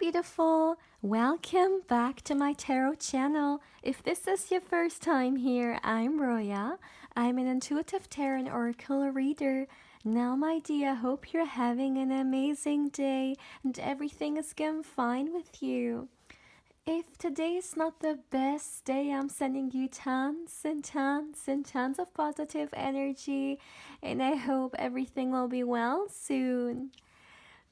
beautiful! Welcome back to my tarot channel. If this is your first time here, I'm Roya. I'm an intuitive tarot and oracle reader. Now, my dear, hope you're having an amazing day and everything is going fine with you. If today is not the best day, I'm sending you tons and tons and tons of positive energy, and I hope everything will be well soon.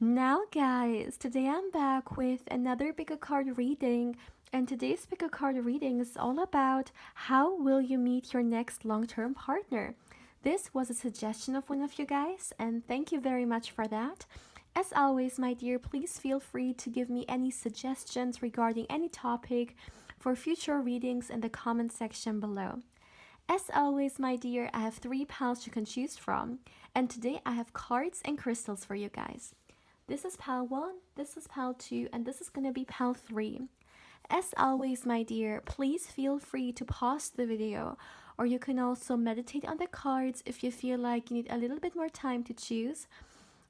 Now guys, today I'm back with another pick a card reading, and today's pick a card reading is all about how will you meet your next long-term partner. This was a suggestion of one of you guys, and thank you very much for that. As always, my dear, please feel free to give me any suggestions regarding any topic for future readings in the comment section below. As always, my dear, I have 3 piles you can choose from, and today I have cards and crystals for you guys. This is pile 1, this is pile 2, and this is going to be pile 3. As always, my dear, please feel free to pause the video, or you can also meditate on the cards if you feel like you need a little bit more time to choose.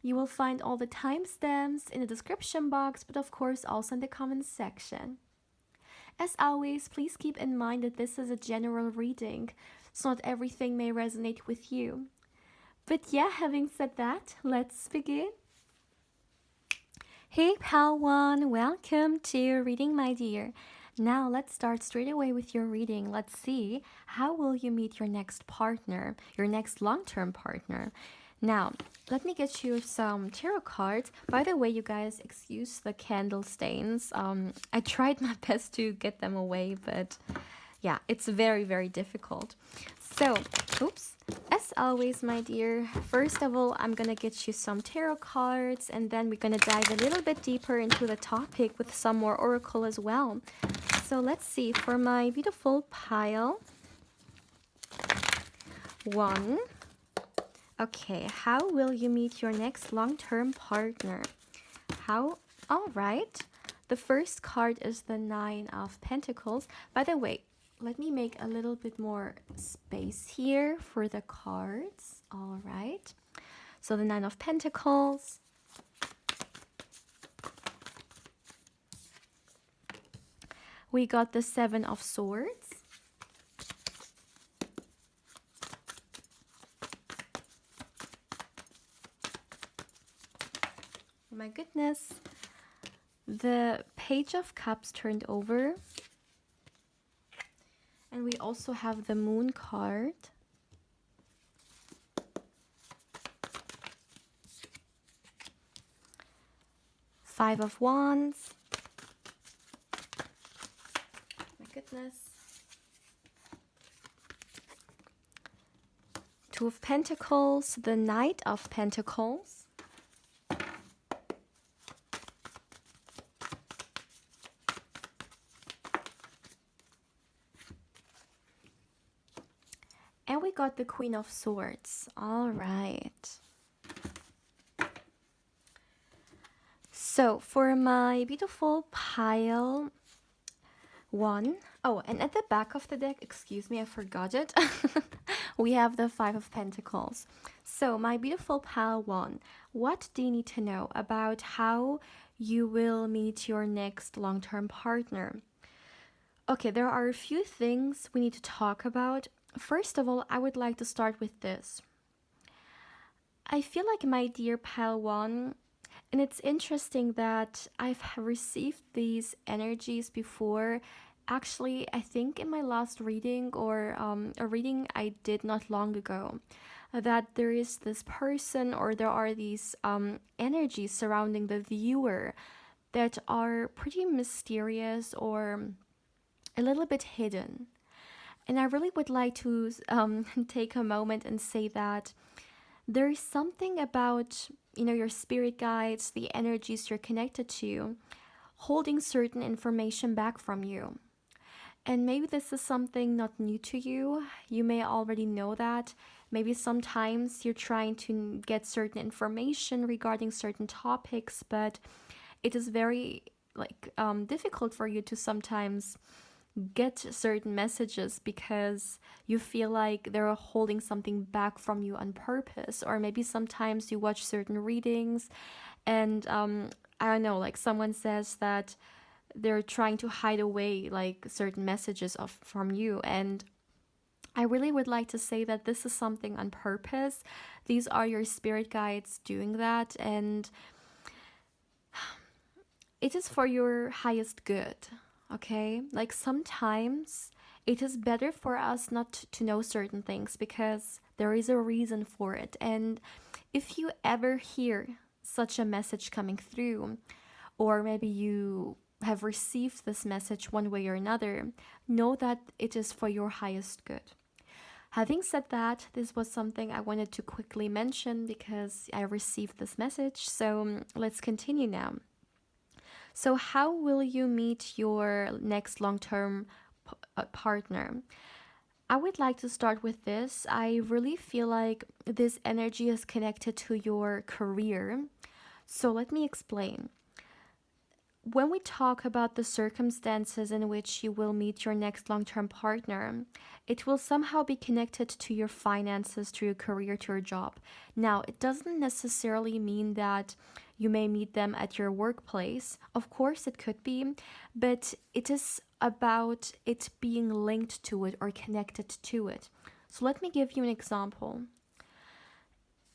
You will find all the timestamps in the description box, but of course also in the comments section. As always, please keep in mind that this is a general reading, so not everything may resonate with you. But yeah, having said that, let's begin. Hey pal 1, welcome to your reading, my dear. Now let's start straight away with your reading. Let's see, how will you meet your next partner, your next long-term partner? Now, let me get you some tarot cards. By the way, you guys, excuse the candle stains. I tried my best to get them away, but yeah, it's very, very difficult. So, oops. As always, my dear, first of all, I'm gonna get you some tarot cards, and then we're gonna dive a little bit deeper into the topic with some more oracle as well. So let's see, for my beautiful pile 1. Okay, how will you meet your next long-term partner? All right. The first card is the 9 of Pentacles. By the way, let me make a little bit more space here for the cards. All right. So the 9 of Pentacles. We got the 7 of Swords. Oh my goodness. The Page of Cups turned over. And we also have the Moon card. Five of Wands. My goodness. 2 of Pentacles, the Knight of Pentacles. And we got the Queen of Swords. All right. So for my beautiful pile 1. Oh, and at the back of the deck, excuse me, I forgot it. We have the 5 of Pentacles. So my beautiful pile 1, what do you need to know about how you will meet your next long-term partner? Okay, there are a few things we need to talk about. First of all, I would like to start with this. I feel like, my dear pile 1, and it's interesting that I've received these energies before. Actually, I think in my last reading, or a reading I did not long ago, that there is this person, or there are these energies surrounding the viewer that are pretty mysterious or a little bit hidden. And I really would like to take a moment and say that there is something about, your spirit guides, the energies you're connected to, holding certain information back from you. And maybe this is something not new to you. You may already know that. Maybe sometimes you're trying to get certain information regarding certain topics, but it is very difficult for you to sometimes get certain messages because you feel like they're holding something back from you on purpose. Or maybe sometimes you watch certain readings And I don't know, like someone says that they're trying to hide away like certain messages from you, and I really would like to say that this is something on purpose. These are your spirit guides doing that, and it is for your highest good. Okay, like sometimes it is better for us not to know certain things because there is a reason for it. And if you ever hear such a message coming through, or maybe you have received this message one way or another, know that it is for your highest good. Having said that, this was something I wanted to quickly mention because I received this message. So let's continue now. So, how will you meet your next long term partner? I would like to start with this. I really feel like this energy is connected to your career. So, let me explain. When we talk about the circumstances in which you will meet your next long term partner, it will somehow be connected to your finances, to your career, to your job. Now, it doesn't necessarily mean that you may meet them at your workplace. Of course, it could be, but it is about it being linked to it or connected to it. So, let me give you an example.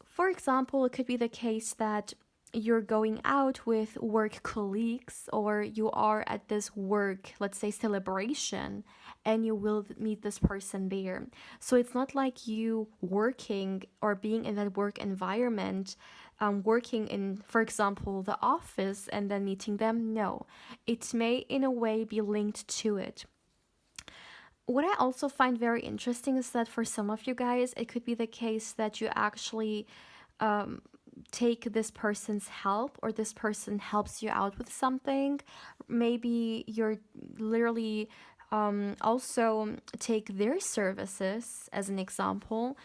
For example, it could be the case that you're going out with work colleagues, or you are at this work, let's say, celebration, and you will meet this person there. So it's not like you working or being in that work environment, working in, for example, the office and then meeting them. No, it may in a way be linked to it. What I also find very interesting is that for some of you guys, it could be the case that you actually take this person's help, or this person helps you out with something. Maybe you're literally also take their services as an example.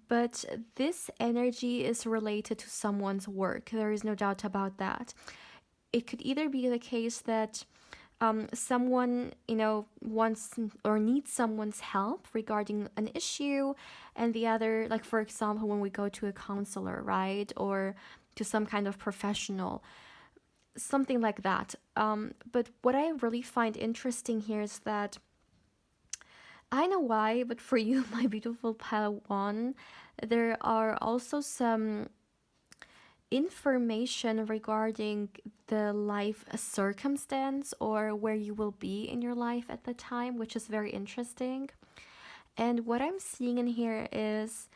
But this energy is related to someone's work. There is no doubt about that. It could either be the case that someone wants or needs someone's help regarding an issue, and the other, like for example when we go to a counselor, right, or to some kind of professional, something like that. But what I really find interesting here is that I know why, but for you my beautiful Padawan, there are also some information regarding the life circumstance or where you will be in your life at the time, which is very interesting. And what I'm seeing in here is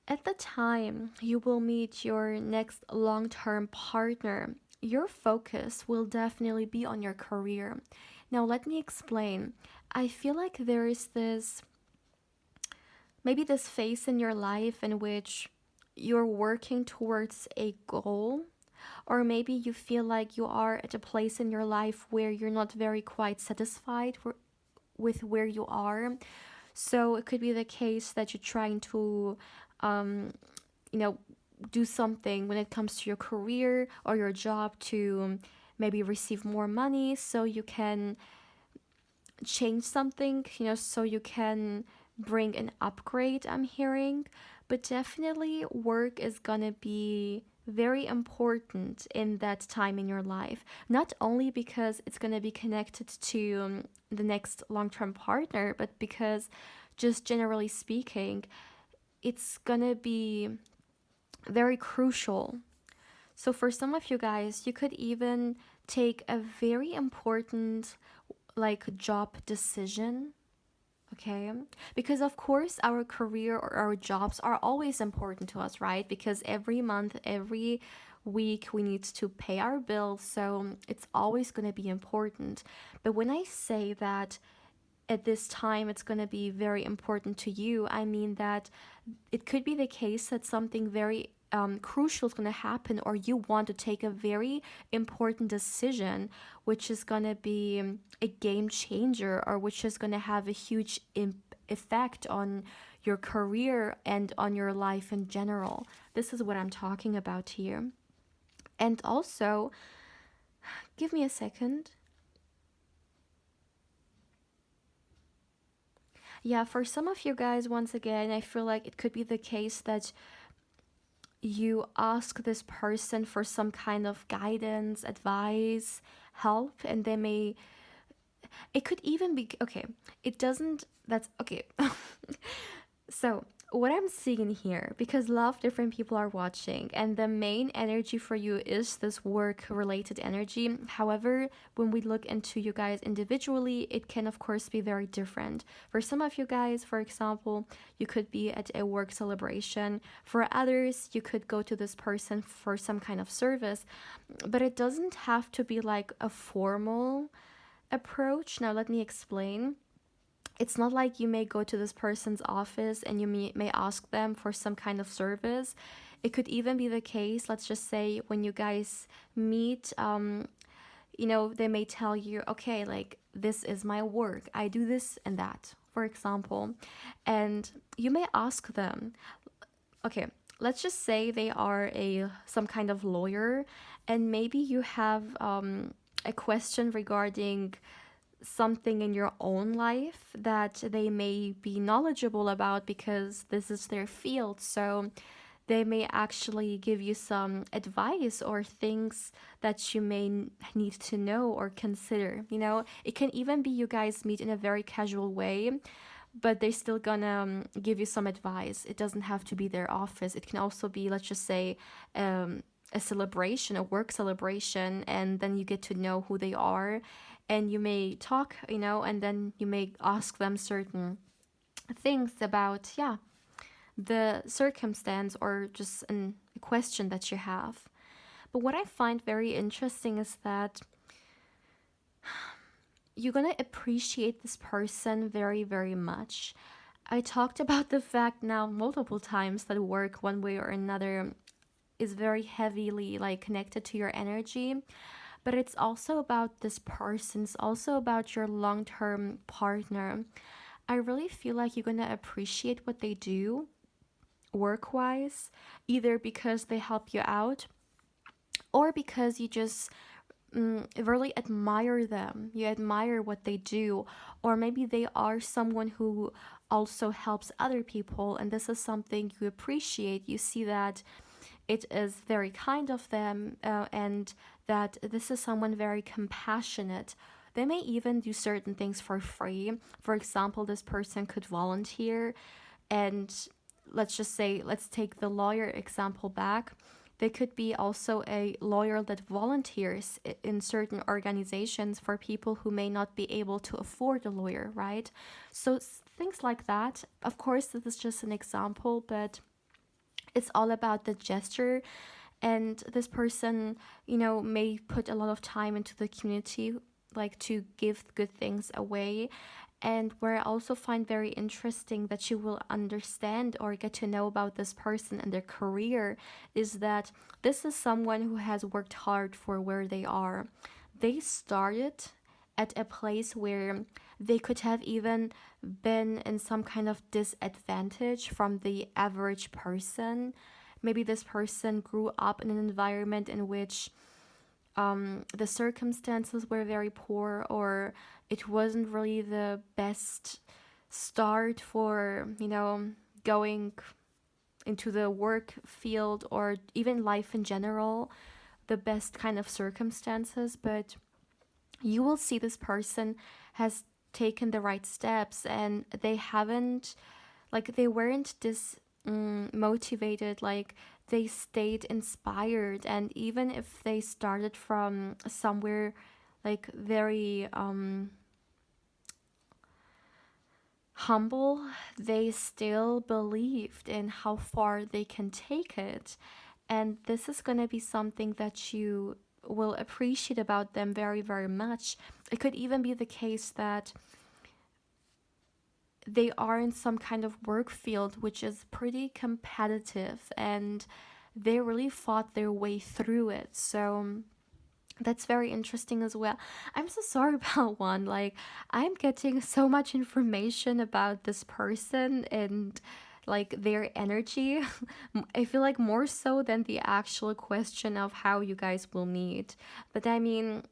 at the time you will meet your next long term partner, your focus will definitely be on your career. Now, let me explain. I feel like there is maybe this phase in your life in which you're working towards a goal, or maybe you feel like you are at a place in your life where you're not very quite satisfied with where you are. So it could be the case that you're trying to um, you know do something when it comes to your career or your job to maybe receive more money so you can change something, so you can bring an upgrade, I'm hearing. But definitely work is gonna be very important in that time in your life, not only because it's gonna be connected to the next long-term partner, but because just generally speaking it's gonna be very crucial. So for some of you guys, you could even take a very important like job decision. Okay, because of course our career or our jobs are always important to us, right? Because every month, every week we need to pay our bills, so it's always going to be important. But when I say that at this time it's going to be very important to you, I mean that it could be the case that something very crucial is going to happen, or you want to take a very important decision, which is going to be a game changer, or which is going to have a huge effect on your career and on your life in general. This is what I'm talking about here. And also, give me a second. Yeah, for some of you guys, once again, I feel like it could be the case that you ask this person for some kind of guidance, advice, help, and they may, it could even be, okay, it doesn't, that's okay. So, what I'm seeing here, because a lot of different people are watching, and the main energy for you is this work related energy. However, when we look into you guys individually, it can, of course, be very different. For some of you guys, for example, you could be at a work celebration. For others, you could go to this person for some kind of service, but it doesn't have to be like a formal approach. Now, let me explain. It's not like you may go to this person's office and you may ask them for some kind of service. It could even be the case, let's just say, when you guys meet, they may tell you, okay, like, this is my work. I do this and that, for example. And you may ask them, okay, let's just say they are some kind of lawyer, and maybe you have a question regarding something in your own life that they may be knowledgeable about because this is their field. So they may actually give you some advice or things that you may need to know or consider. It can even be you guys meet in a very casual way, but they're still gonna give you some advice. It doesn't have to be their office. It can also be, let's just say, a celebration, a work celebration, and then you get to know who they are, and you may talk, and then you may ask them certain things about, yeah, the circumstance or just a question that you have. But what I find very interesting is that you're gonna appreciate this person very, very much. I talked about the fact now multiple times that work, one way or another, is very heavily like connected to your energy. But it's also about this person. It's also about your long-term partner. I really feel like you're gonna appreciate what they do work-wise, either because they help you out or because you just really admire them. You admire what they do, or maybe they are someone who also helps other people, and this is something you appreciate. You see that it is very kind of them, and that this is someone very compassionate. They may even do certain things for free. For example, this person could volunteer, and let's just say, let's take the lawyer example back. They could be also a lawyer that volunteers in certain organizations for people who may not be able to afford a lawyer, right? So things like that. Of course, this is just an example, but it's all about the gesture. And this person, may put a lot of time into the community, like to give good things away. And where I also find very interesting that you will understand or get to know about this person and their career is that this is someone who has worked hard for where they are. They started at a place where they could have even been in some kind of disadvantage from the average person. Maybe this person grew up in an environment in which the circumstances were very poor, or it wasn't really the best start for, going into the work field or even life in general, the best kind of circumstances. But you will see this person has taken the right steps, and they haven't, like, they weren't motivated, like they stayed inspired. And even if they started from somewhere like very humble, they still believed in how far they can take it. And this is going to be something that you will appreciate about them very, very much. It could even be the case that they are in some kind of work field which is pretty competitive, and they really fought their way through it. So that's very interesting as well. I'm so sorry about one. Like, I'm getting so much information about this person and like their energy. I feel like more so than the actual question of how you guys will meet. But I mean,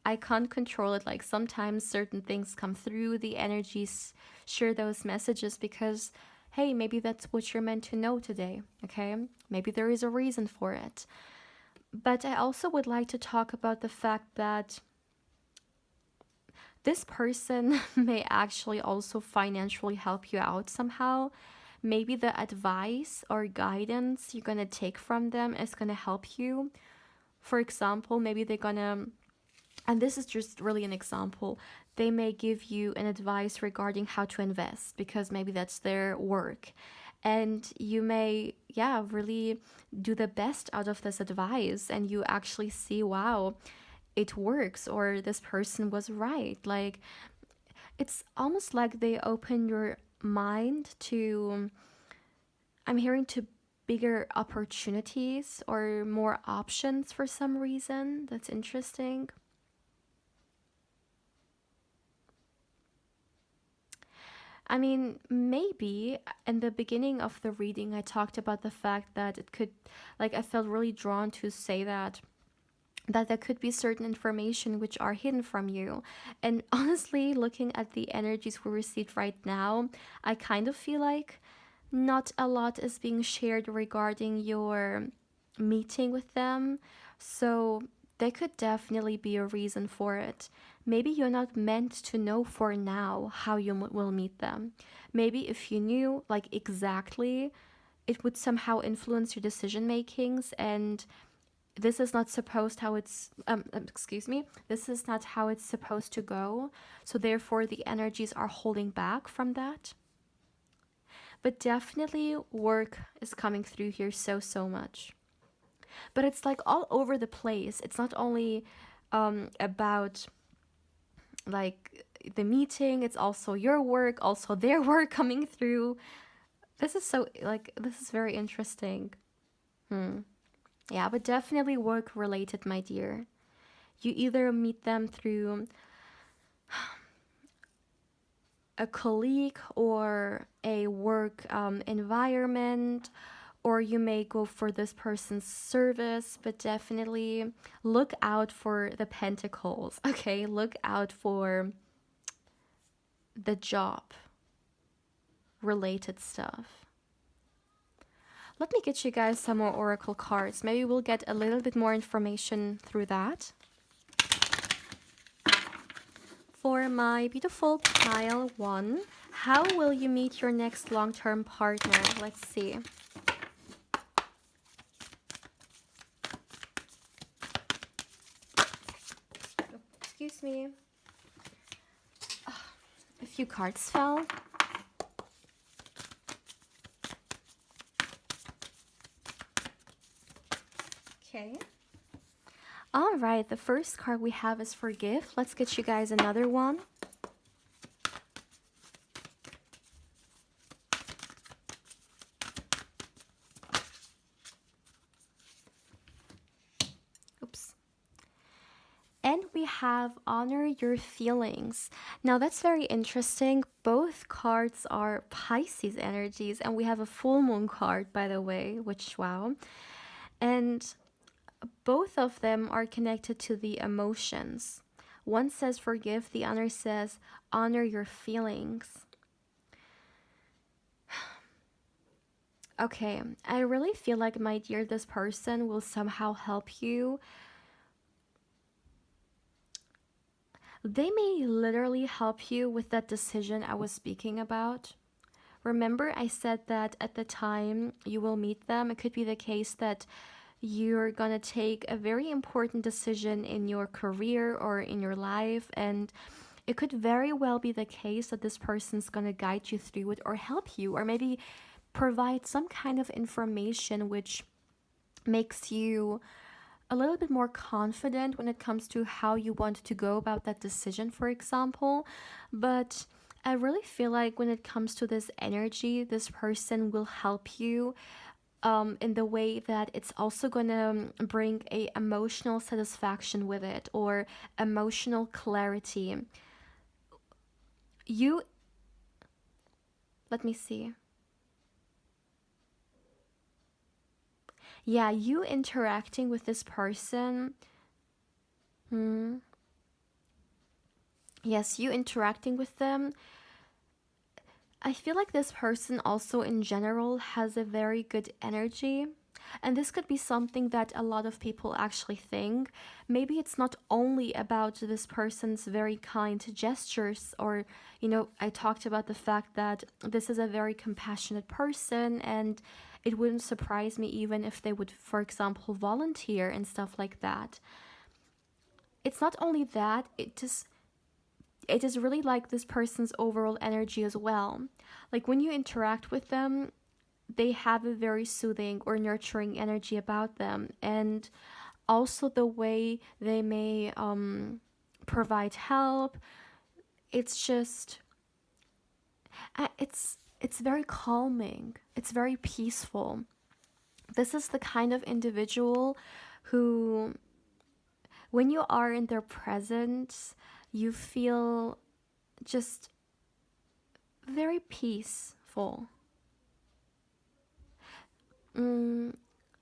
I can't control it. Like, sometimes certain things come through, the energies share those messages because, hey, maybe that's what you're meant to know today, okay? Maybe there is a reason for it. But I also would like to talk about the fact that this person may actually also financially help you out somehow. Maybe the advice or guidance you're going to take from them is going to help you. For example, maybe they're going to, and this is just really an example, they may give you an advice regarding how to invest because maybe that's their work. And you may, really do the best out of this advice, and you actually see, wow, it works, or this person was right. Like, it's almost like they open your mind to, I'm hearing, to bigger opportunities or more options for some reason. That's interesting. I mean, maybe in the beginning of the reading, I talked about the fact that it could, like, I felt really drawn to say that there could be certain information which are hidden from you. And honestly, looking at the energies we received right now, I kind of feel like not a lot is being shared regarding your meeting with them. So there could definitely be a reason for it. Maybe you're not meant to know for now how you will meet them. Maybe if you knew, like, exactly, it would somehow influence your decision makings, and this is not supposed how it's excuse me, this is not how it's supposed to go, so therefore the energies are holding back from that. But definitely work is coming through here so much, but it's like all over the place. It's not only about like the meeting, it's also your work, also their work coming through. This is so, like, this is very interesting. Yeah, but definitely work related, my dear. You either meet them through a colleague or a work environment, or you may go for this person's service, but definitely look out for the pentacles, okay? Look out for the job related stuff. Let me get you guys some more oracle cards. Maybe we'll get a little bit more information through that. For my beautiful pile 1, how will you meet your next long-term partner? Let's see. Oh, excuse me. A few cards fell. Okay. All right, the first card we have is Forgive. Let's get you guys another one. Oops. And we have Honor Your Feelings. Now that's very interesting. Both cards are Pisces energies, and we have a full moon card, by the way, which, wow. And both of them are connected to the emotions. One says forgive, the other says honor your feelings. Okay, I really feel like, my dear, this person will somehow help you. They may literally help you with that decision I was speaking about. Remember, I said that at the time you will meet them, it could be the case that you're gonna take a very important decision in your career or in your life, and it could very well be the case that this person's gonna guide you through it, or help you, or maybe provide some kind of information which makes you a little bit more confident when it comes to how you want to go about that decision, for example. But I really feel like when it comes to this energy, this person will help you in the way that it's also going to bring a emotional satisfaction with it, or emotional clarity. Let me see. Yeah, you interacting with this person. Yes, you interacting with them. I feel like this person also in general has a very good energy. And this could be something that a lot of people actually think. Maybe it's not only about this person's very kind gestures, or, I talked about the fact that this is a very compassionate person, and it wouldn't surprise me even if they would, for example, volunteer and stuff like that. It's not only that, it is really like this person's overall energy as well. Like when you interact with them, they have a very soothing or nurturing energy about them. And also the way they may provide help, it's just, it's very calming. It's very peaceful. This is the kind of individual who, when you are in their presence, you feel just very peaceful.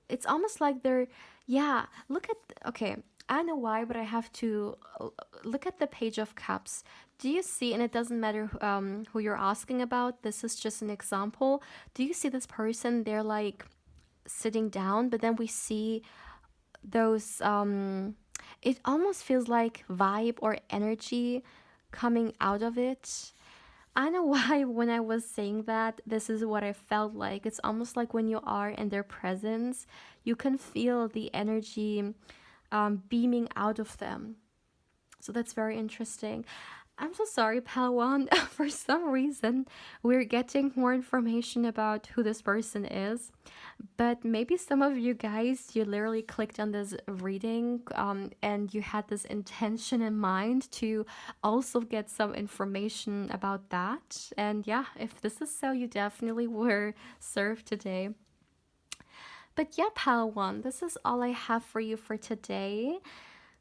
It's almost like they're, yeah, look at, okay, I don't know why, but I have to look at the Page of Cups. Do you see, and it doesn't matter who you're asking about, this is just an example. Do you see this person? They're like sitting down, but then we see those, it almost feels like vibe or energy coming out of it. I don't know why when I was saying that, this is what I felt like. It's almost like when you are in their presence, you can feel the energy beaming out of them. So that's very interesting. I'm so sorry, Palawan. For some reason, we're getting more information about who this person is. But maybe some of you guys, you literally clicked on this reading and you had this intention in mind to also get some information about that. And yeah, if this is so, you definitely were served today. But yeah, Palawan, this is all I have for you for today.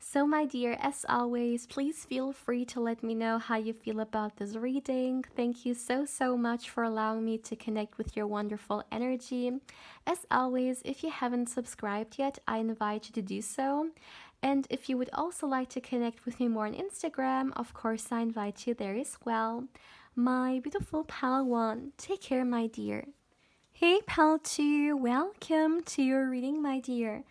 So, my dear, as always, please feel free to let me know how you feel about this reading. Thank you so much for allowing me to connect with your wonderful energy. As always, if you haven't subscribed yet, I invite you to do so. And if you would also like to connect with me more on Instagram, of course, I invite you there as well. My beautiful Palawan, take care, my dear. Hey, Pal 2, welcome to your reading, my dear.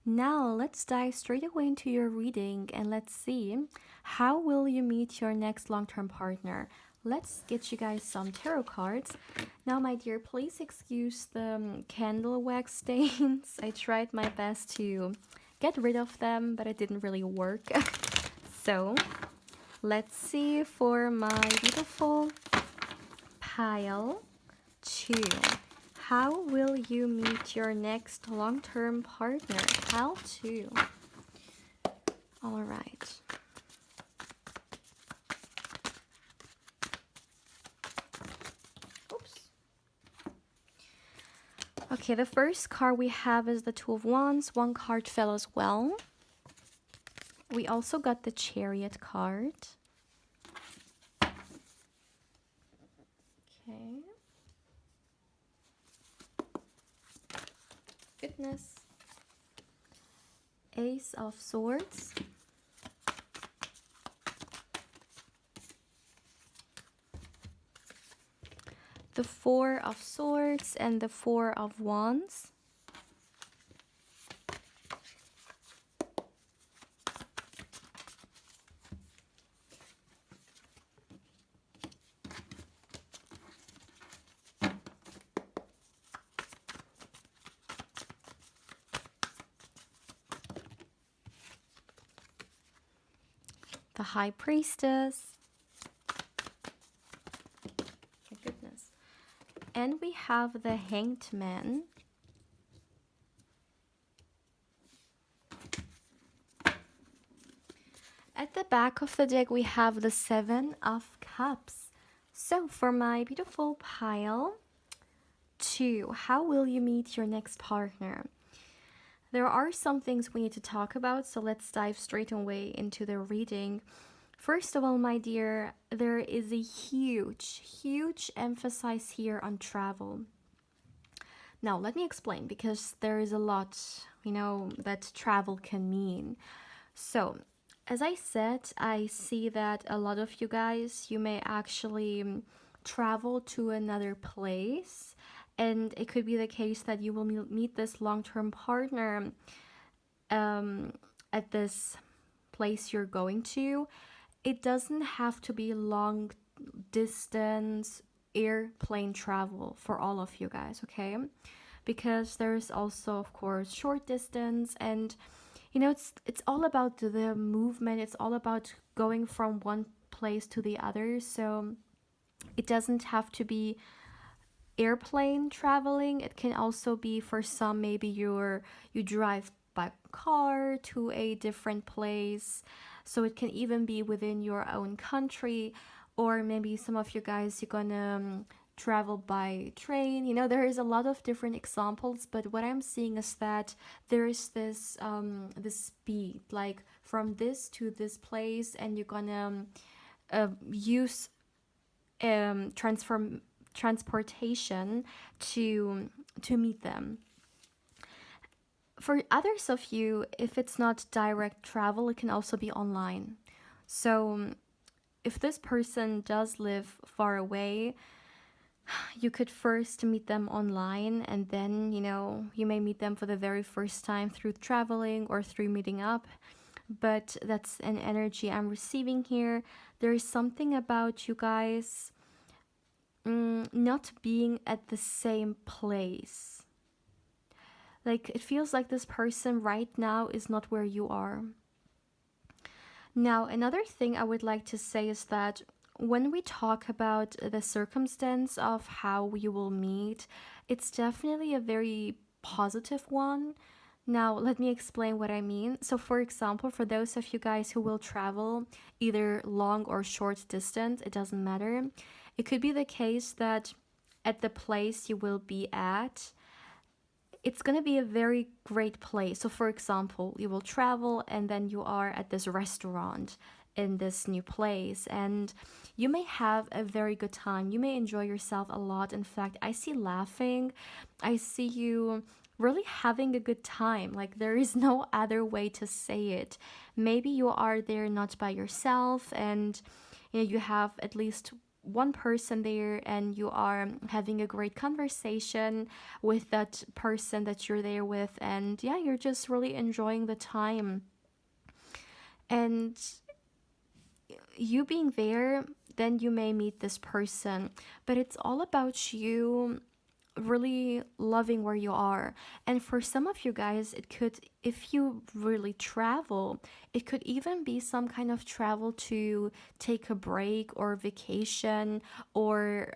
Now let's dive straight away into your reading and let's see, how will you meet your next long-term partner? Let's get you guys some tarot cards. Now, my dear, please excuse the candle wax stains. I tried my best to get rid of them, but it didn't really work. So let's see for my beautiful pile 2. How will you meet your next long-term partner? Pile 2. All right. Oops. Okay, the first card we have is the Two of Wands. One card fell as well. We also got the Chariot card. Okay. Goodness. Ace of Swords. The Four of Swords and the Four of Wands. The High Priestess. My goodness. And we have the Hanged Man. At the back of the deck, we have the Seven of Cups. So for my beautiful pile 2, how will you meet your next partner? There are some things we need to talk about, so let's dive straight away into the reading. First of all, my dear, there is a huge emphasis here on travel. Now, let me explain, because there is a lot, that travel can mean. So, as I said, I see that a lot of you guys, you may actually travel to another place, and it could be the case that you will meet this long-term partner um, at this place you're going to. It doesn't have to be long distance airplane travel for all of you guys, okay? Because there's also, of course, short distance, and it's all about the movement. It's all about going from one place to the other. So it doesn't have to be airplane traveling. It can also be, for some, maybe you drive by car to a different place. So it can even be within your own country, or maybe some of you guys, you're gonna travel by train. There is a lot of different examples, but what I'm seeing is that there is this speed, like from this to this place, and you're gonna use transportation to meet them. For others of you, if it's not direct travel, it can also be online. So if this person does live far away, you could first meet them online, and then you may meet them for the very first time through traveling or through meeting up. But that's an energy I'm receiving here. There is something about you guys not being at the same place. Like, it feels like this person right now is not where you are. Now, another thing I would like to say is that when we talk about the circumstance of how you will meet, it's definitely a very positive one. Now, let me explain what I mean. So, for example, for those of you guys who will travel either long or short distance, it doesn't matter. It could be the case that at the place you will be at, it's going to be a very great place. So, for example, you will travel and then you are at this restaurant in this new place, and you may have a very good time. You may enjoy yourself a lot. In fact, I see laughing. I see you really having a good time. Like, there is no other way to say it. Maybe you are there not by yourself, and you have at least one person there, and you are having a great conversation with that person that you're there with, and yeah, you're just really enjoying the time. And you being there, then you may meet this person, but it's all about you really loving where you are. And for some of you guys, it could, if you really travel, it could even be some kind of travel to take a break or vacation, or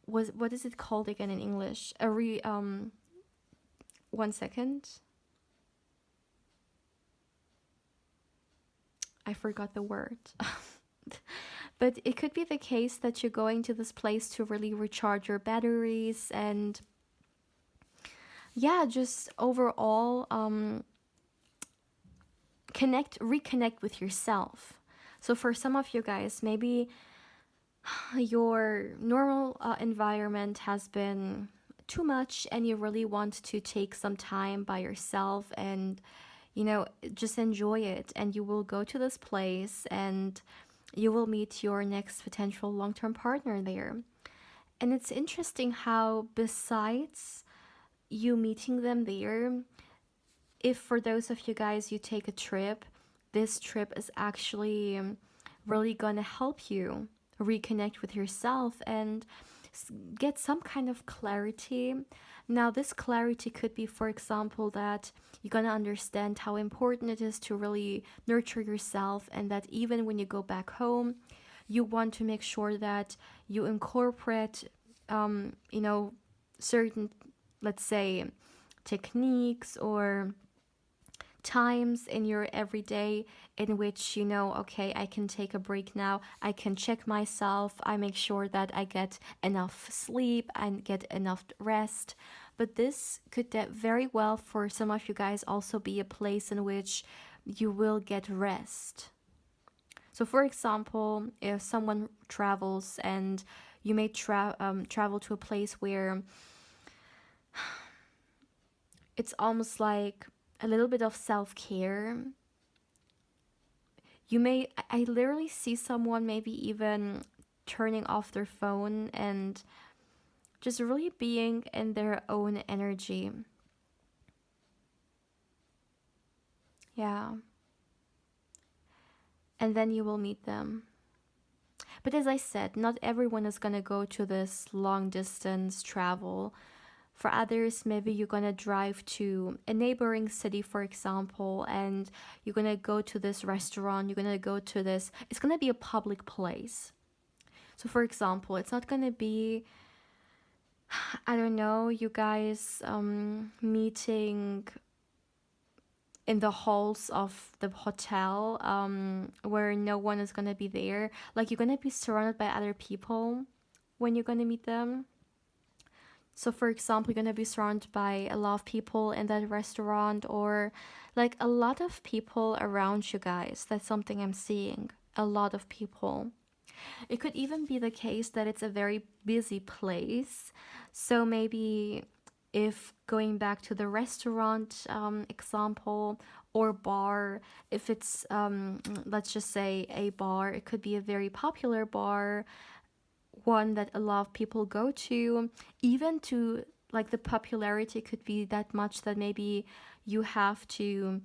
what is it called again in English? One second, I forgot the word. But it could be the case that you're going to this place to really recharge your batteries, and yeah, just overall reconnect with yourself. So for some of you guys, maybe your normal environment has been too much, and you really want to take some time by yourself and just enjoy it. And you will go to this place, and you will meet your next potential long-term partner there. And it's interesting how, besides you meeting them there, if for those of you guys you take a trip, this trip is actually really gonna help you reconnect with yourself and get some kind of clarity. Now, this clarity could be, for example, that you're gonna understand how important it is to really nurture yourself, and that even when you go back home, you want to make sure that you incorporate, certain, let's say, techniques or times in your everyday in which okay, I can take a break now, I can check myself, I make sure that I get enough sleep and get enough rest. But this could very well, for some of you guys, also be a place in which you will get rest. So for example, if someone travels and you may travel to a place where it's almost like a little bit of self-care. I literally see someone maybe even turning off their phone and just really being in their own energy. Yeah. And then you will meet them. But as I said, not everyone is going to go to this long distance travel. For others, maybe you're going to drive to a neighboring city, for example, and you're going to go to this restaurant, you're going to go to this, it's going to be a public place. So for example, it's not going to be, I don't know, you guys meeting in the halls of the hotel where no one is going to be there. Like, you're going to be surrounded by other people when you're going to meet them. So for example, you're going to be surrounded by a lot of people in that restaurant, or like a lot of people around you guys. That's something I'm seeing. A lot of people. It could even be the case that it's a very busy place. So maybe, if going back to the restaurant example, or bar, if it's, let's just say a bar, it could be a very popular bar, one that a lot of people go to, even to, like, the popularity could be that much that maybe you have to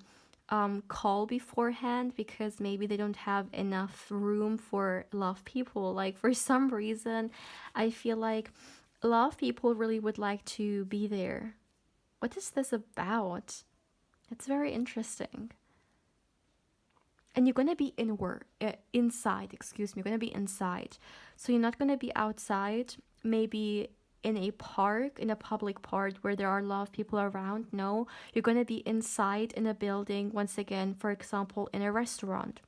call beforehand, because maybe they don't have enough room for a lot of people. Like, for some reason, I feel like a lot of people really would like to be there. What is this about? It's very interesting. And you're going to be inside, excuse me, you're going to be inside. So you're not going to be outside, maybe in a park, in a public park where there are a lot of people around. No, you're going to be inside in a building, once again, for example, in a restaurant.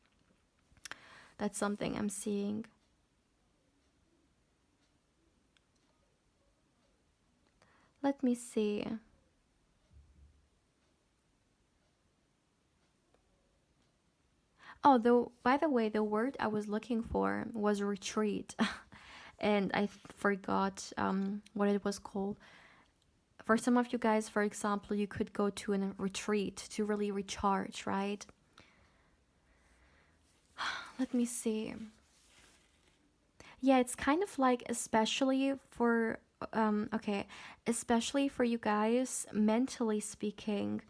That's something I'm seeing. Let me see. Oh, though, by the way, the word I was looking for was retreat. And I forgot what it was called. For some of you guys, for example, you could go to a retreat to really recharge, right? Let me see. Yeah, it's kind of like, especially for, okay, especially for you guys, mentally speaking,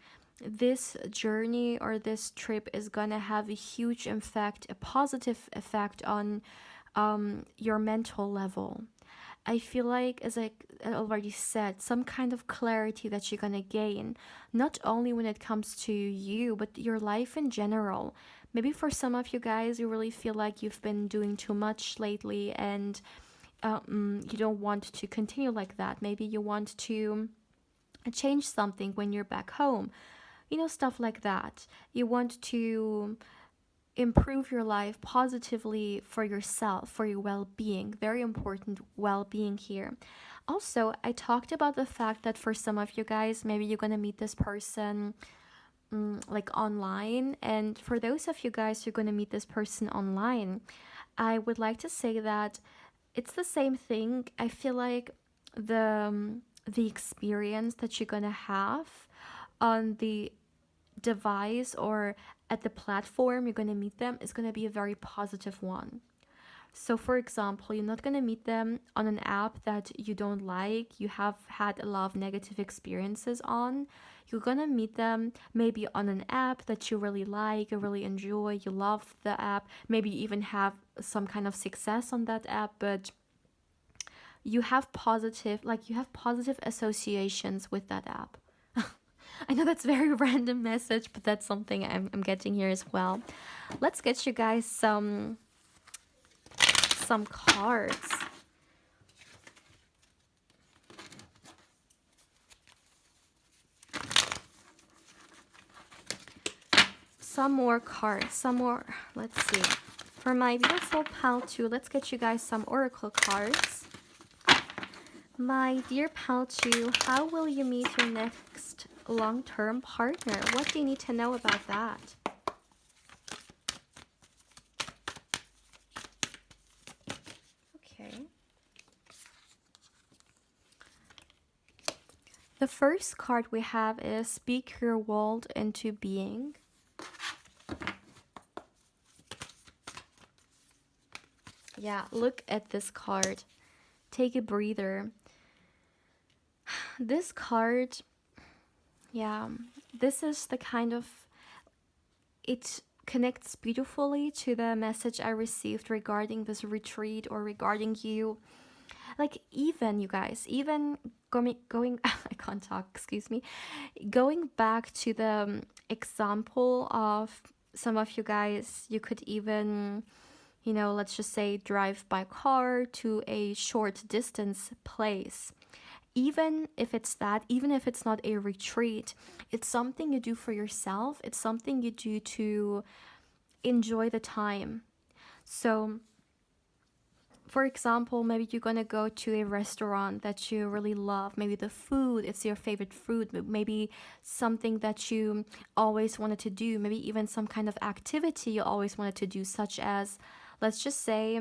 this journey or this trip is gonna have a huge effect, a positive effect on your mental level. I feel like, as I already said, some kind of clarity that you're gonna gain, not only when it comes to you, but your life in general. Maybe for some of you guys, you really feel like you've been doing too much lately, and you don't want to continue like that. Maybe you want to change something when you're back home. You know, stuff like that. You want to improve your life positively for yourself, for your well-being. Very important well-being here. Also, I talked about the fact that for some of you guys, maybe you're gonna meet this person like online, and for those of you guys who are gonna meet this person online, I would like to say that it's the same thing. I feel like the experience that you're gonna have on the device or at the platform you're going to meet them is going to be a very positive one. So for example, you're not going to meet them on an app that you don't like, you have had a lot of negative experiences on. You're going to meet them maybe on an app that you really like, you really enjoy, you love the app, maybe you even have some kind of success on that app, but you have positive associations with that app. I know that's a very random message, but that's something I'm getting here as well. Let's get you guys some cards. Some more cards, some more. Let's see. For my beautiful pal too, let's get you guys some oracle cards. My dear pal too, how will you meet your next long-term partner? What do you need to know about that? Okay. The first card we have is Speak Your World into Being. Yeah, look at this card. Take a breather. This card, yeah, this is the kind of, it connects beautifully to the message I received regarding this retreat or regarding you. Like, even you guys, even going I can't talk, excuse me. Going back to the example of some of you guys, you could even, let's just say drive by car to a short distance place. Even if it's that, even if it's not a retreat, it's something you do for yourself. It's something you do to enjoy the time. So, for example, maybe you're gonna go to a restaurant that you really love. Maybe the food, it's your favorite food. Maybe something that you always wanted to do. Maybe even some kind of activity you always wanted to do, such as, let's just say,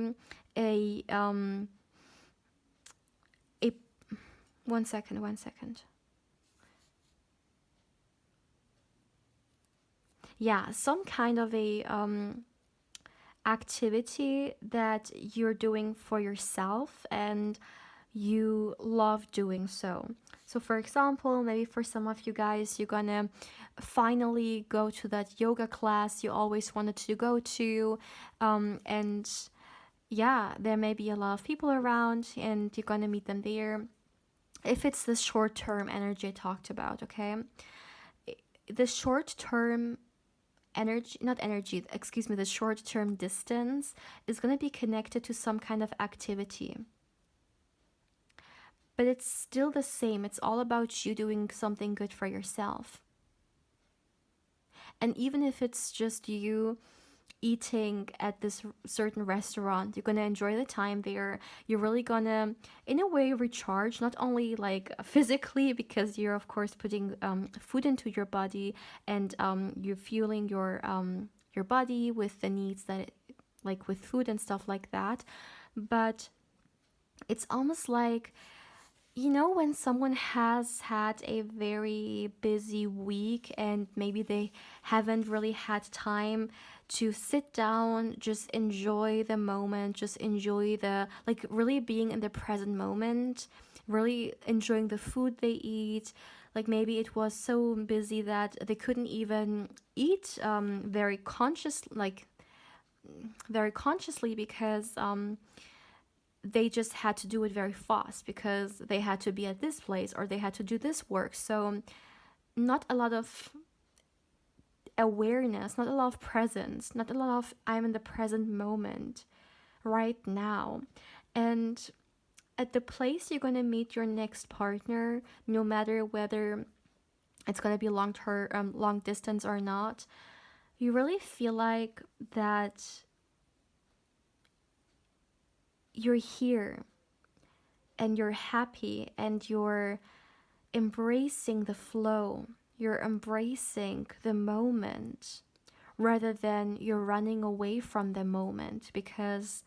a one second. Yeah, some kind of a activity that you're doing for yourself and you love doing so. So, for example, maybe for some of you guys, you're gonna finally go to that yoga class you always wanted to go to. And yeah, there may be a lot of people around and you're gonna meet them there. If it's the short term energy I talked about, okay? The short term energy, not energy, excuse me, the short term distance is going to be connected to some kind of activity. But it's still the same. It's all about you doing something good for yourself. And even if it's just you eating at this certain restaurant, you're gonna enjoy the time there. You're really gonna, in a way, recharge, not only like physically, because you're of course putting food into your body, and you're fueling your body with the needs that like with food and stuff like that. But it's almost like, when someone has had a very busy week and maybe they haven't really had time to sit down, just enjoy the moment, just enjoy like really being in the present moment, really enjoying the food they eat. Like maybe it was so busy that they couldn't even eat very consciously because they just had to do it very fast because they had to be at this place or they had to do this work. So not a lot of awareness, not a lot of presence, not a lot of I'm in the present moment right now. And at the place you're going to meet your next partner, no matter whether it's going to be long term, long distance or not, you really feel like that you're here and you're happy and you're embracing the flow, you're embracing the moment rather than you're running away from the moment because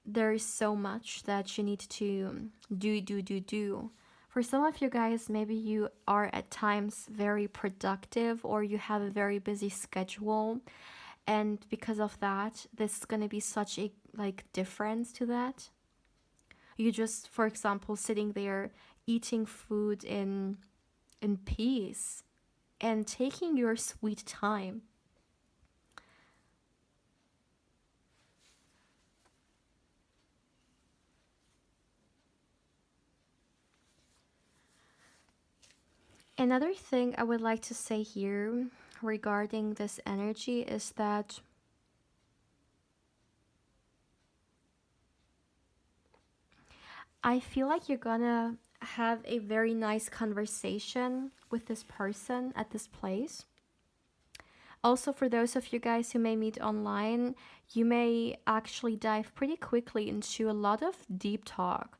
there is so much that you need to do. For some of you guys, maybe you are at times very productive or you have a very busy schedule, and because of that, this is going to be such a difference to that. You just, for example, sitting there eating food in peace and taking your sweet time. Another thing I would like to say here regarding this energy is that I feel like you're gonna have a very nice conversation with this person at this place. Also, for those of you guys who may meet online, you may actually dive pretty quickly into a lot of deep talk.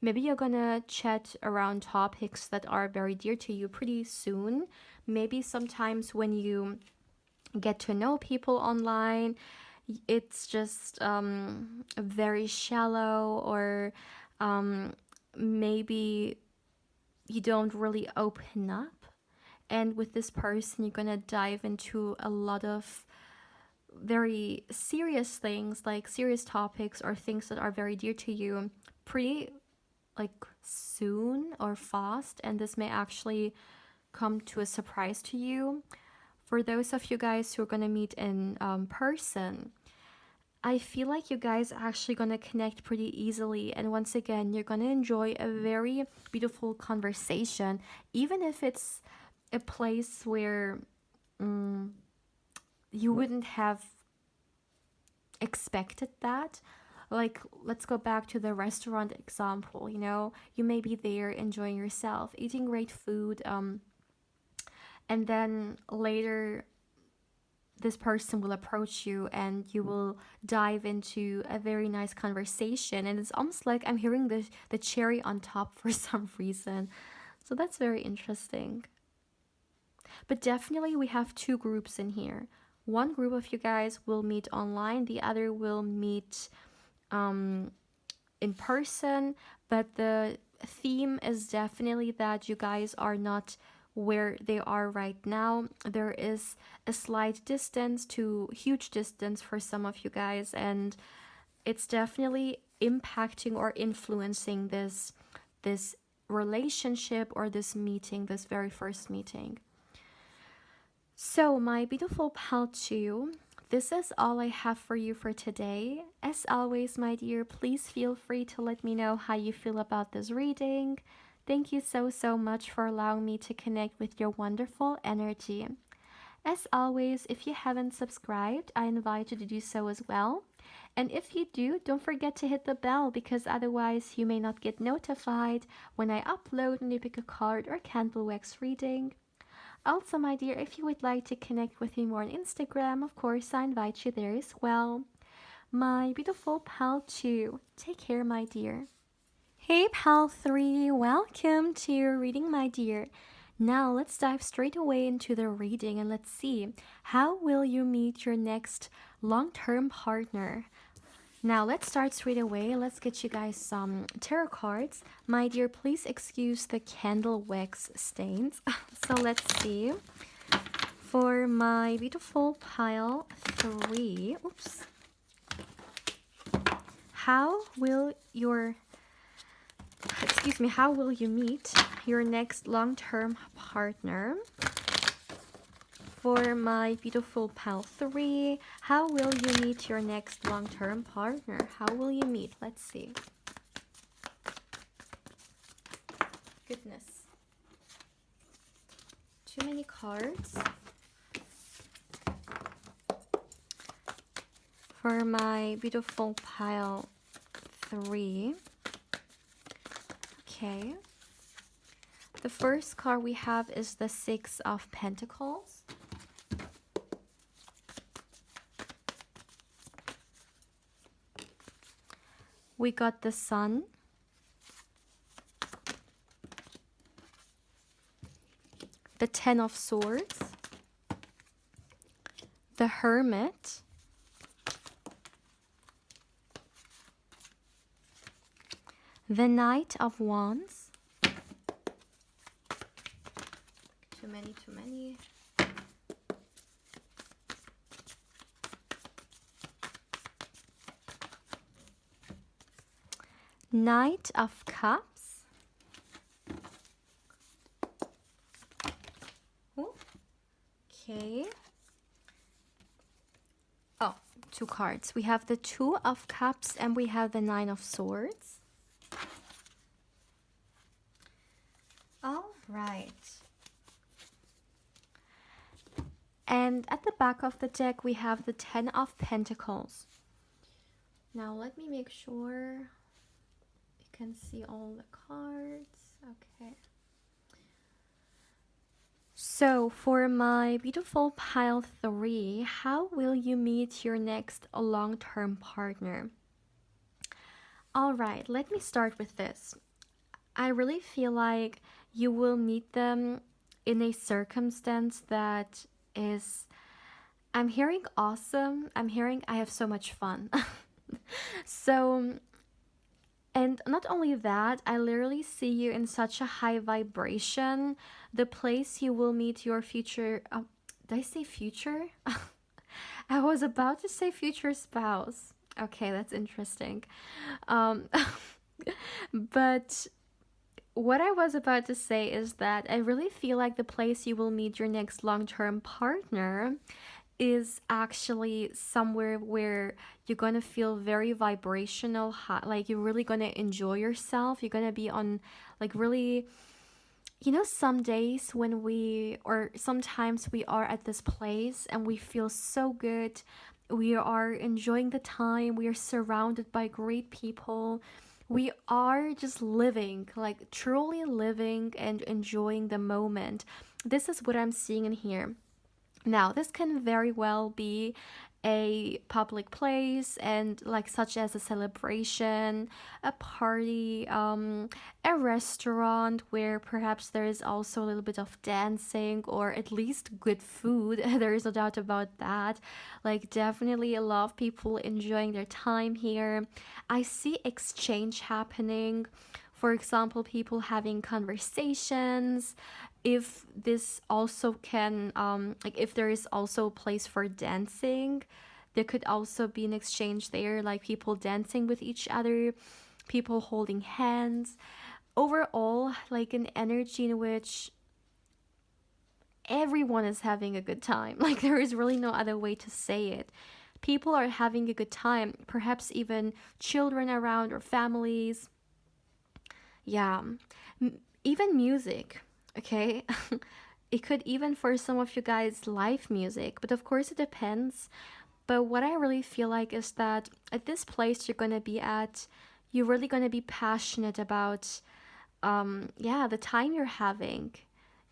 Maybe you're gonna chat around topics that are very dear to you pretty soon. Maybe sometimes when you get to know people online, it's just very shallow, or maybe you don't really open up. And with this person, you're gonna dive into a lot of very serious things, like serious topics or things that are very dear to you, pretty like soon or fast, and this may actually come to a surprise to you. For those of you guys who are going to meet in person, I feel like you guys are actually going to connect pretty easily, and once again you're going to enjoy a very beautiful conversation, even if it's a place where you wouldn't have expected that. Like, let's go back to the restaurant example. You know, you may be there enjoying yourself, eating great food, and then later this person will approach you and you will dive into a very nice conversation, and it's almost like I'm hearing the cherry on top for some reason. So that's very interesting. But definitely we have two groups in here. One group of you guys will meet online, the other will meet in person, but the theme is definitely that you guys are not where they are right now. There is a slight distance to huge distance for some of you guys, and it's definitely impacting or influencing this relationship or this meeting, this very first meeting. So, my beautiful pal 2, this is all I have for you for today. As always, my dear, please feel free to let me know how you feel about this reading. Thank you so much for allowing me to connect with your wonderful energy. As always, if you haven't subscribed, I invite you to do so as well. And if you do, don't forget to hit the bell, because otherwise you may not get notified when I upload a new pick a card or candle wax reading. Also, my dear, if you would like to connect with me more on Instagram, of course, I invite you there as well. My beautiful pal 2, take care, my dear. Hey, pal 3, welcome to your reading, my dear. Now, let's dive straight away into the reading and let's see, how will you meet your next long-term partner? Now, let's start straight away. Let's get you guys some tarot cards. My dear, please excuse the candle wax stains. So let's see. For my beautiful pile 3, oops. How will you meet your next long-term partner? For my beautiful pal 3, how will you meet your next long-term partner? How will you meet? Let's see. Goodness. Too many cards. For my beautiful pile 3. Okay. The first card we have is the 6 of Pentacles. We got the Sun, the 10 of Swords, the Hermit, the Knight of Wands. Too many. Knight of Cups. Okay. Oh, 2 cards. We have the 2 of Cups and we have the 9 of Swords. All right. And at the back of the deck, we have the 10 of Pentacles. Now, let me make sure you can see all the cards. Okay. So, for my beautiful pile 3, how will you meet your next long-term partner? All right, let me start with this. I really feel like you will meet them in a circumstance that is, I'm hearing awesome. I'm hearing I have so much fun. So, and not only that, I literally see you in such a high vibration. The place you will meet your future, did I say future? I was about to say future spouse. Okay, that's interesting. Um, but what I was about to say is that I really feel like the place you will meet your next long term partner is actually somewhere where you're gonna feel very vibrational, hot, like you're really gonna enjoy yourself. You're gonna be on, like, really, some days when we, or sometimes we are at this place and we feel so good. We are enjoying the time. We are surrounded by great people. We are just living, like truly living and enjoying the moment. This is what I'm seeing in here. Now, this can very well be a public place, and like such as a celebration, a party, a restaurant where perhaps there is also a little bit of dancing or at least good food. There is no doubt about that. Like, definitely a lot of people enjoying their time here. I see exchange happening. For example, people having conversations. If this also can, like, if there is also a place for dancing, there could also be an exchange there, like people dancing with each other, people holding hands. Overall, like an energy in which everyone is having a good time. Like, there is really no other way to say it. People are having a good time, perhaps even children around or families. Yeah, even music, okay? It could even for some of you guys live music, but of course it depends. But what I really feel like is that at this place you're gonna be at, you're really gonna be passionate about, yeah, the time you're having.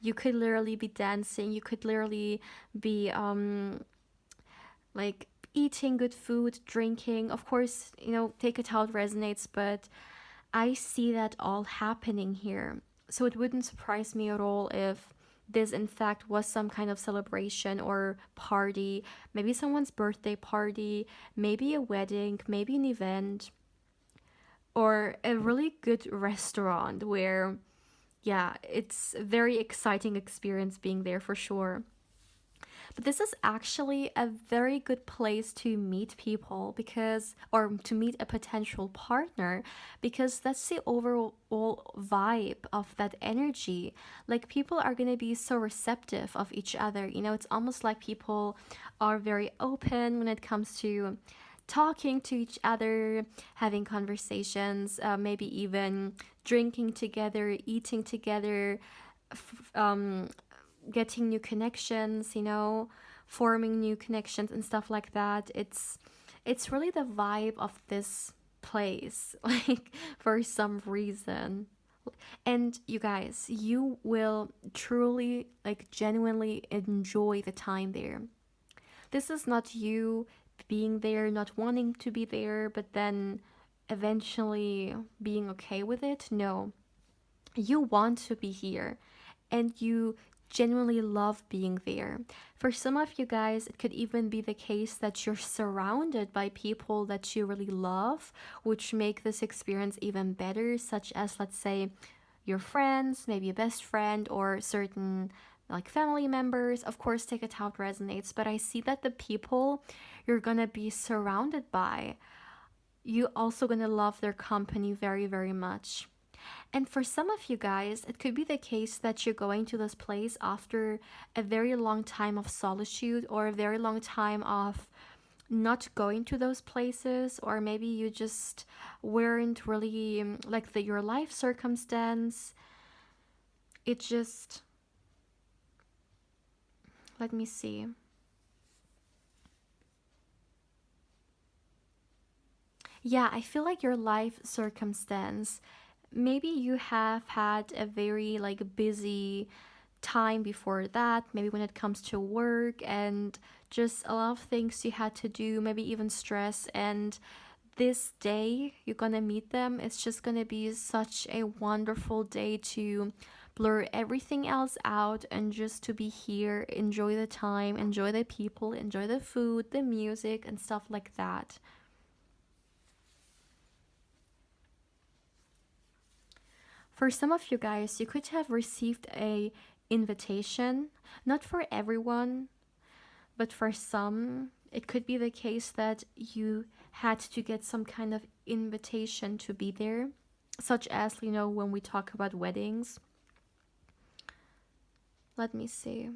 You could literally be dancing. You could literally be, like, eating good food, drinking. Of course, take it how it resonates, but I see that all happening here. So it wouldn't surprise me at all if this, in fact, was some kind of celebration or party, maybe someone's birthday party, maybe a wedding, maybe an event, or a really good restaurant where, yeah, it's a very exciting experience being there for sure. But this is actually a very good place to meet people, because, or to meet a potential partner, because that's the overall vibe of that energy. Like, people are going to be so receptive of each other. It's almost like people are very open when it comes to talking to each other, having conversations, maybe even drinking together, eating together, getting new connections, forming new connections and stuff like that. It's really the vibe of this place, like, for some reason. And you guys, you will truly, like, genuinely enjoy the time there. This is not you being there, not wanting to be there, but then eventually being okay with it. No, you want to be here, and you genuinely love being there. For some of you guys, it could even be the case that you're surrounded by people that you really love, which make this experience even better, such as, let's say, your friends, maybe a best friend, or certain, like, family members. Of course, take it how it resonates, but I see that the people you're gonna be surrounded by, you also gonna love their company very, very much. And for some of you guys, it could be the case that you're going to this place after a very long time of solitude, or a very long time of not going to those places, or maybe you just weren't really, like, your life circumstance. It just, let me see. Yeah, I feel like your life circumstance, maybe you have had a very, like, busy time before that, maybe when it comes to work and just a lot of things you had to do, maybe even stress. And this day you're gonna meet them, it's just gonna be such a wonderful day to blur everything else out and just to be here, enjoy the time, enjoy the people, enjoy the food, the music, and stuff like that. For some of you guys, you could have received a invitation, not for everyone, But for some, it could be the case that you had to get some kind of invitation to be there, such as, when we talk about weddings. Let me see.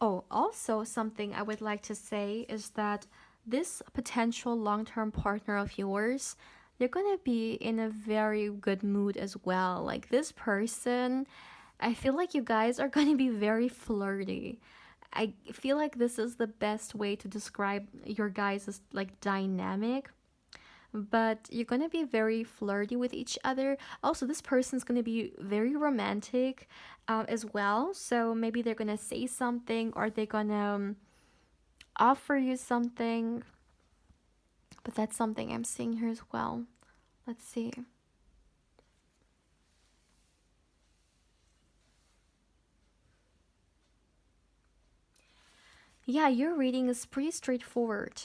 Oh, also something I would like to say is that this potential long-term partner of yours, they're going to be in a very good mood as well. Like this person, I feel like you guys are going to be very flirty. I feel like this is the best way to describe your guys' like dynamic, but you're gonna be very flirty with each other. Also, this person's gonna be very romantic as well. So maybe they're gonna say something or they're gonna offer you something. But that's something I'm seeing here as well. Let's see. Yeah, your reading is pretty straightforward.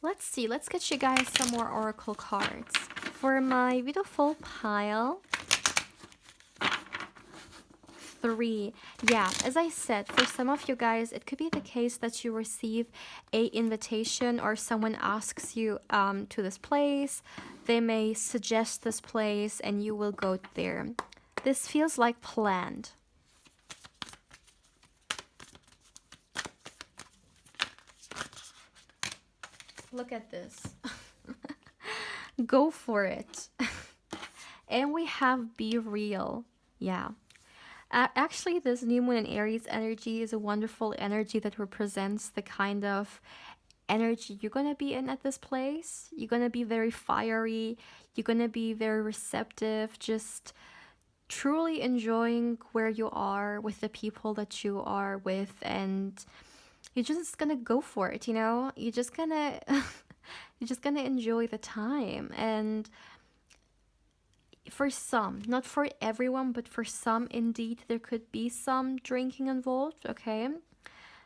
Let's see. Let's get you guys some more oracle cards. For my beautiful pile, 3. Yeah, as I said, for some of you guys, it could be the case that you receive a invitation or someone asks you to this place. They may suggest this place and you will go there. This feels like planned. Look at this. Go for it. And we have be real. Yeah. Actually, this new moon in Aries energy is a wonderful energy that represents the kind of energy you're going to be in at this place. You're going to be very fiery. You're going to be very receptive, just truly enjoying where you are with the people that you are with, and you're just going to go for it, You're just going to you're just going to enjoy the time. And for some, not for everyone, but for some, indeed, there could be some drinking involved, okay?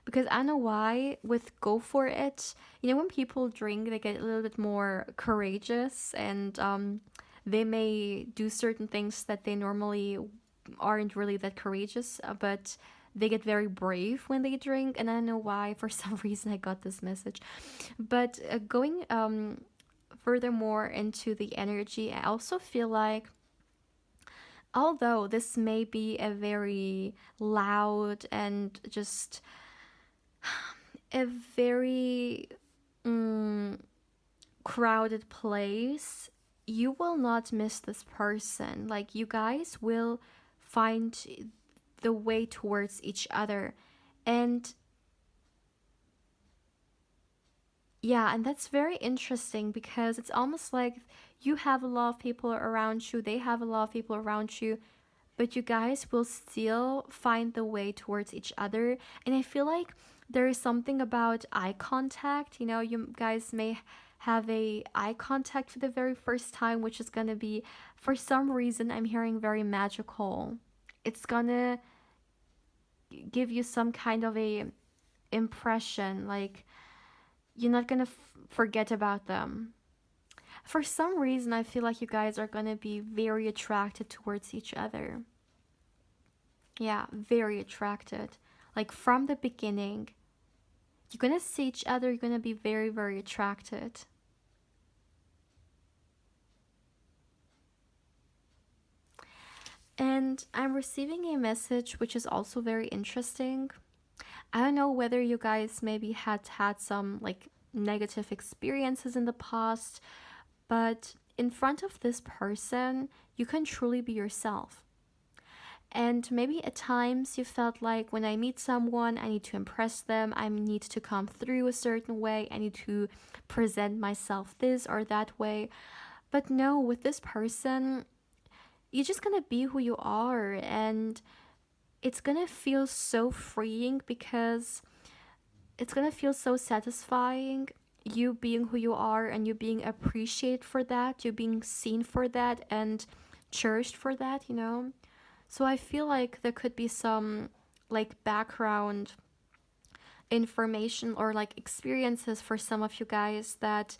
Because I know why, with go for it, when people drink, they get a little bit more courageous, and they may do certain things that they normally aren't really that courageous, but they get very brave when they drink, and I don't know why, for some reason I got this message. But going furthermore into the energy, I also feel like, although this may be a very loud and just a very crowded place, you will not miss this person. Like, you guys will find the way towards each other. And yeah, and that's very interesting because it's almost like you have a lot of people around you, they have a lot of people around you, but you guys will still find the way towards each other. And I feel like there is something about eye contact. You guys may have a eye contact for the very first time, which is gonna be, for some reason, I'm hearing very magical. It's gonna give you some kind of a impression, like you're not gonna forget about them. For some reason, I feel like you guys are gonna be very attracted towards each other. Yeah, very attracted. Like from the beginning, you're gonna see each other, you're gonna be very, very attracted. And I'm receiving a message which is also very interesting. I don't know whether you guys maybe had some like negative experiences in the past, but in front of this person, you can truly be yourself. And maybe at times you felt like, when I meet someone, I need to impress them, I need to come through a certain way, I need to present myself this or that way. But no, with this person, you're just gonna be who you are, and it's gonna feel so freeing because it's gonna feel so satisfying, you being who you are and you being appreciated for that, you being seen for that and cherished for that, So I feel like there could be some like background information or like experiences for some of you guys that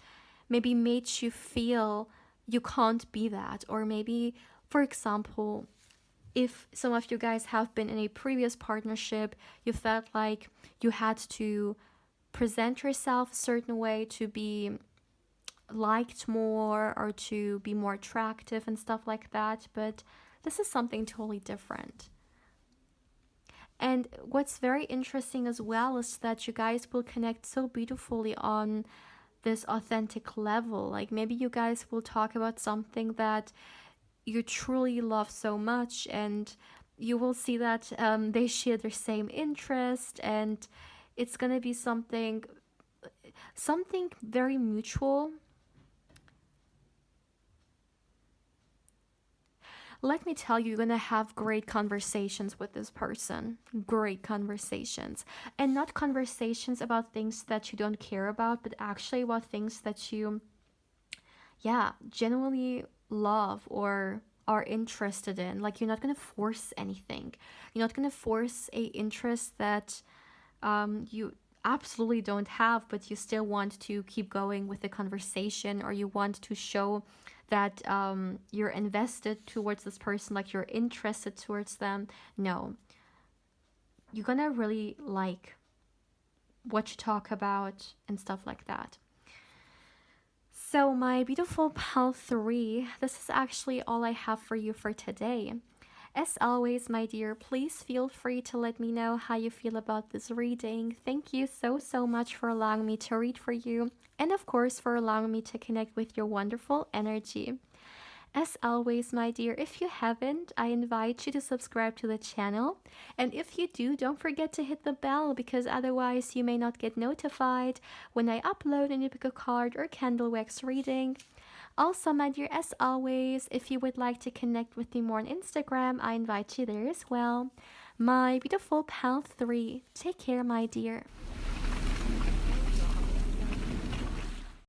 maybe made you feel you can't be that. Or maybe, for example, if some of you guys have been in a previous partnership, you felt like you had to present yourself a certain way to be liked more or to be more attractive and stuff like that. But this is something totally different. And what's very interesting as well is that you guys will connect so beautifully on this authentic level. Like maybe you guys will talk about something that you truly love so much, and you will see that they share the same interest, and it's gonna be something very mutual. Let me tell you, you're gonna have great conversations with this person. Great conversations. And not conversations about things that you don't care about, but actually about things that you, yeah, genuinely love or are interested in. Like you're not gonna force anything. You're not gonna force a interest that you absolutely don't have, but you still want to keep going with the conversation, or you want to show that you're invested towards this person, like you're interested towards them. No, you're gonna really like what you talk about and stuff like that. So, my beautiful pal 3, this is actually all I have for you for today. As always, my dear, please feel free to let me know how you feel about this reading. Thank you so much for allowing me to read for you, and of course, for allowing me to connect with your wonderful energy. As always, my dear, if you haven't, I invite you to subscribe to the channel. And if you do, don't forget to hit the bell, because otherwise you may not get notified when I upload a new pick a card or candle wax reading. Also, my dear, as always, if you would like to connect with me more on Instagram, I invite you there as well. My beautiful pal 3, take care, my dear.